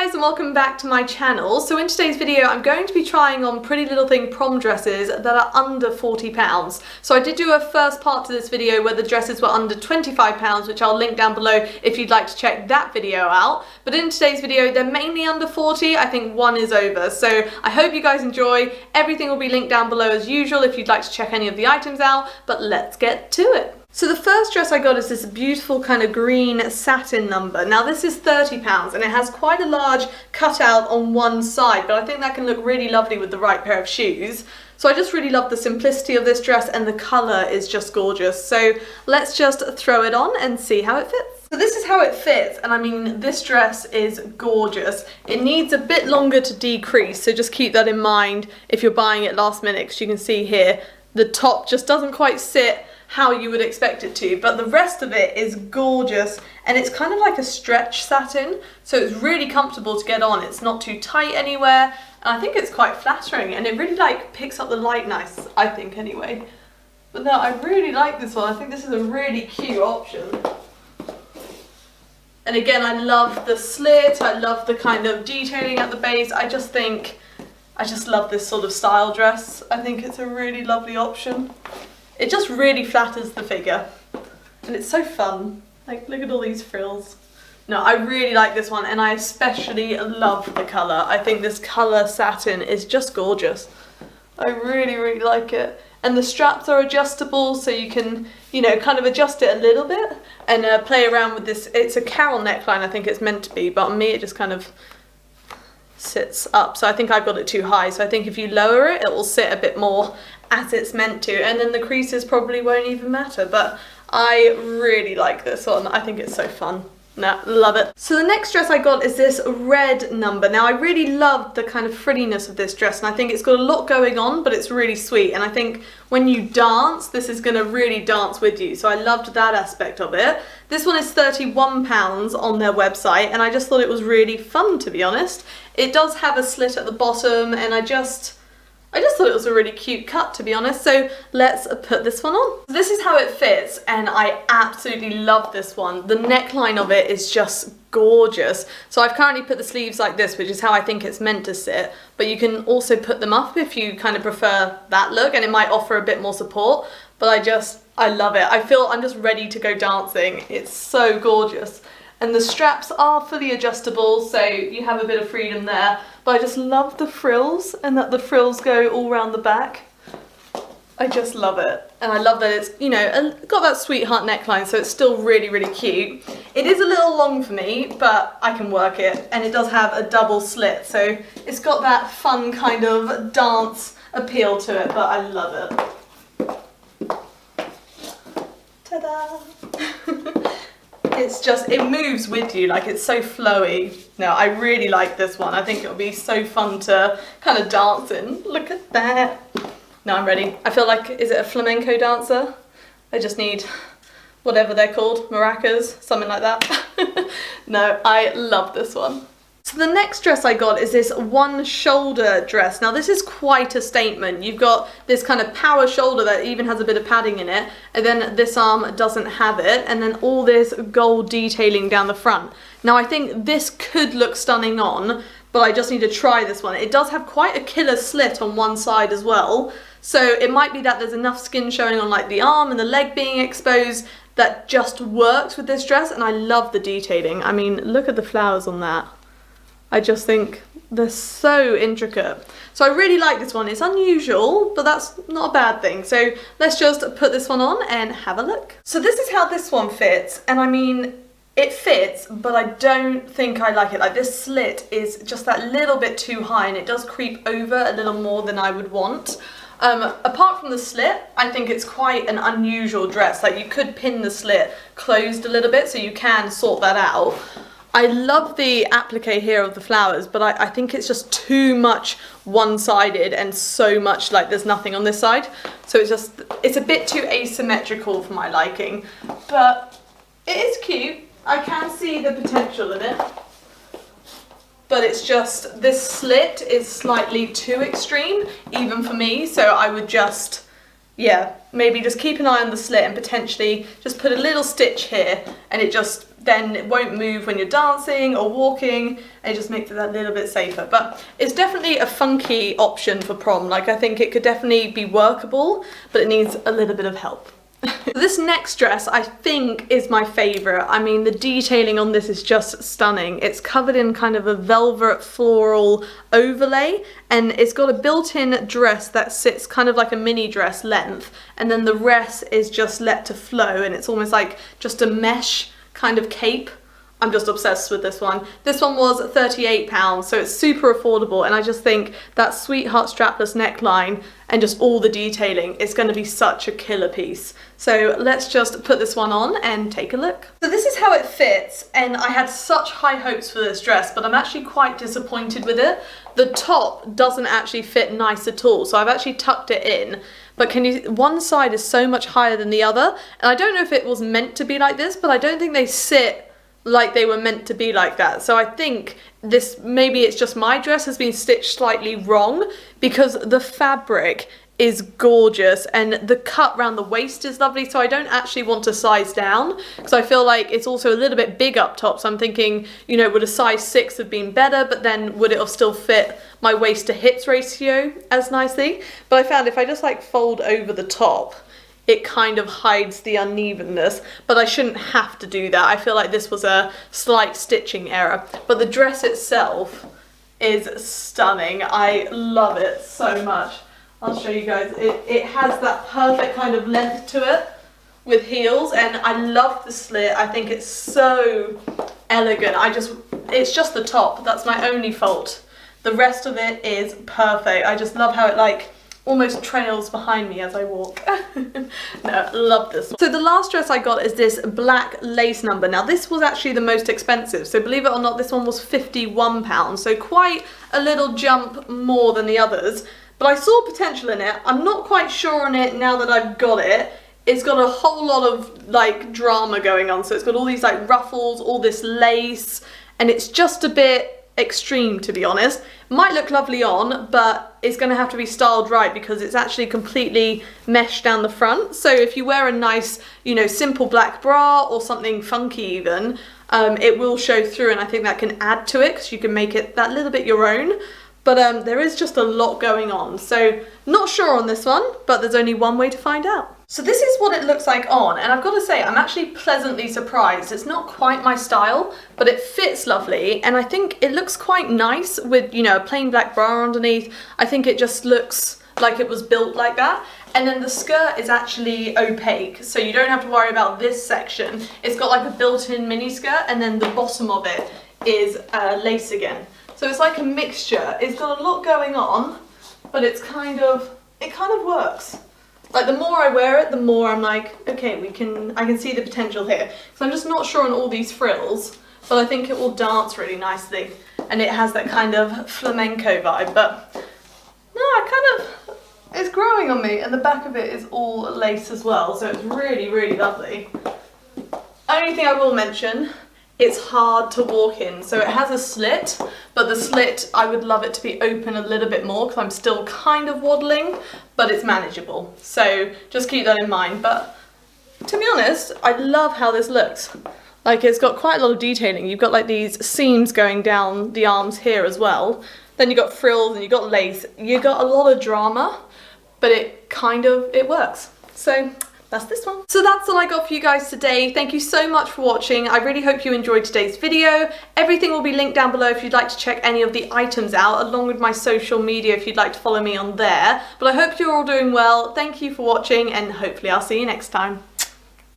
guys, and welcome back to my channel. So in today's video I'm going to be trying on Pretty Little Thing prom dresses that are under £40. So I did do a first part to this video where the dresses were under £25, which I'll link down below if you'd like to check that video out. But in today's video they're mainly under 40, I think one is over. So I hope you guys enjoy. Everything will be linked down below as usual if you'd like to check any of the items out, but let's get to it. So the first dress I got is this beautiful kind of green satin number. Now this is £30 and it has quite a large cutout on one side, but I think that can look really lovely with the right pair of shoes. So I just really love the simplicity of this dress and the colour is just gorgeous. So let's just throw it on and see how it fits. So this is how it fits, and I mean this dress is gorgeous. It needs a bit longer to decrease, so just keep that in mind if you're buying it last minute, because you can see here the top just doesn't quite sit how you would expect it to, but the rest of it is gorgeous, and it's kind of like a stretch satin, so it's really comfortable to get on. It's not too tight anywhere, and I think it's quite flattering, and it really like picks up the light nice, I think anyway. But no, I really like this one. I think this is a really cute option. And again, I love the slit, I love the kind of detailing at the base. I just love this sort of style dress. I think it's a really lovely option. It just really flatters the figure, and it's so fun. Like, look at all these frills. No, I really like this one, and I especially love the colour. I think this colour satin is just gorgeous. I really, really like it. And the straps are adjustable, so you can, you know, kind of adjust it a little bit and play around with this. It's a carol neckline, I think it's meant to be, but on me it just kind of sits up. So I think I've got it too high, so I think if you lower it, it will sit a bit more as it's meant to, and then the creases probably won't even matter. But I really like this one. I think it's so fun. No, love it. So the next dress I got is this red number. Now I really love the kind of frilliness of this dress, and I think it's got a lot going on, but it's really sweet, and I think when you dance, this is gonna really dance with you. So I loved that aspect of it. This one is £31 on their website, and I just thought it was really fun, to be honest. It does have a slit at the bottom, and I just thought it was a really cute cut, to be honest. So let's put this one on. This is how it fits, and I absolutely love this one. The neckline of it is just gorgeous. So I've currently put the sleeves like this, which is how I think it's meant to sit, but you can also put them up if you kind of prefer that look, and it might offer a bit more support. But I love it. I feel I'm just ready to go dancing. It's so gorgeous. And the straps are fully adjustable, so you have a bit of freedom there. But I just love the frills, and that the frills go all around the back. I just love it. And I love that it's, you know, got that sweetheart neckline, so it's still really, really cute. It is a little long for me, but I can work it. And it does have a double slit, so it's got that fun kind of dance appeal to it, but I love it. Ta-da! It's just, it moves with you, like it's so flowy. No, I really like this one. I think it'll be so fun to kind of dance in. Look at that. No, I'm ready. I feel like, is it a flamenco dancer? I just need whatever they're called, maracas, something like that. No, I love this one. So the next dress I got is this one shoulder dress. Now this is quite a statement. You've got this kind of power shoulder that even has a bit of padding in it, and then this arm doesn't have it, and then all this gold detailing down the front. Now I think this could look stunning on, but I just need to try this one. It does have quite a killer slit on one side as well, so it might be that there's enough skin showing on like the arm and the leg being exposed that just works with this dress, and I love the detailing. I mean, look at the flowers on that. I just think they're so intricate. So I really like this one. It's unusual, but that's not a bad thing. So let's just put this one on and have a look. So this is how this one fits. And I mean, it fits, but I don't think I like it. Like, this slit is just that little bit too high, and it does creep over a little more than I would want. Apart from the slit, I think it's quite an unusual dress. Like, you could pin the slit closed a little bit, so you can sort that out. I love the applique here of the flowers, but I think it's just too much one-sided and so much like there's nothing on this side. So it's a bit too asymmetrical for my liking, but it is cute. I can see the potential in it, but it's just, this slit is slightly too extreme, even for me, so I would just, yeah, maybe just keep an eye on the slit and potentially just put a little stitch here, and then it won't move when you're dancing or walking, and it just makes it that little bit safer. But it's definitely a funky option for prom. Like, I think it could definitely be workable, but it needs a little bit of help. This next dress I think is my favourite. I mean, the detailing on this is just stunning. It's covered in kind of a velvet floral overlay, and it's got a built-in dress that sits kind of like a mini dress length, and then the rest is just let to flow, and it's almost like just a mesh kind of cape. I'm just obsessed with this one. This one was £38, so it's super affordable, and I just think that sweetheart strapless neckline and just all the detailing is going to be such a killer piece. So let's just put this one on and take a look. So this is how it fits, and I had such high hopes for this dress, but I'm actually quite disappointed with it. The top doesn't actually fit nice at all, so I've actually tucked it in. But one side is so much higher than the other, and I don't know if it was meant to be like this, but I don't think they sit like they were meant to be like that. So I think this, maybe it's just my dress has been stitched slightly wrong, because the fabric is gorgeous and the cut around the waist is lovely. So I don't actually want to size down, because I feel like it's also a little bit big up top. So I'm thinking, you know, would a size 6 have been better, but then would it have still fit my waist to hips ratio as nicely? But I found if I just like fold over the top, it kind of hides the unevenness, but I shouldn't have to do that. I feel like this was a slight stitching error, but the dress itself is stunning. I love it so much. I'll show you guys. It has that perfect kind of length to it with heels, and I love the slit. I think it's so elegant. It's just the top. That's my only fault. The rest of it is perfect. I just love how it like almost trails behind me as I walk. No, love this one. So the last dress I got is this black lace number. Now this was actually the most expensive, so believe it or not, this one was £51, so quite a little jump more than the others, but I saw potential in it. I'm not quite sure on it now that I've got it. It's got a whole lot of like drama going on, so it's got all these like ruffles, all this lace, and it's just a bit extreme, to be honest. Might look lovely on, but it's going to have to be styled right, because it's actually completely meshed down the front. So if you wear a nice, you know, simple black bra or something funky even, it will show through, and I think that can add to it, because you can make it that little bit your own. But there is just a lot going on, so not sure on this one, but there's only one way to find out. So this is what it looks like on, and I've got to say, I'm actually pleasantly surprised. It's not quite my style, but it fits lovely, and I think it looks quite nice with, you know, a plain black bra underneath. I think it just looks like it was built like that. And then the skirt is actually opaque, so you don't have to worry about this section. It's got like a built-in mini skirt, and then the bottom of it is lace again. So it's like a mixture. It's got a lot going on, but it kind of works. Like, the more I wear it, the more I'm like, okay, I can see the potential here. So I'm just not sure on all these frills, but I think it will dance really nicely. And it has that kind of flamenco vibe, but no, it's growing on me, and the back of it is all lace as well, so it's really, really lovely. Only thing I will mention, it's hard to walk in. So it has a slit, but the slit, I would love it to be open a little bit more, because I'm still kind of waddling, but it's manageable. So just keep that in mind. But to be honest, I love how this looks. Like, it's got quite a lot of detailing. You've got like these seams going down the arms here as well. Then you've got frills and you've got lace. You got a lot of drama, but it works. So that's this one. So that's all I got for you guys today. Thank you so much for watching. I really hope you enjoyed today's video. Everything will be linked down below if you'd like to check any of the items out, along with my social media if you'd like to follow me on there. But I hope you're all doing well. Thank you for watching, and hopefully I'll see you next time.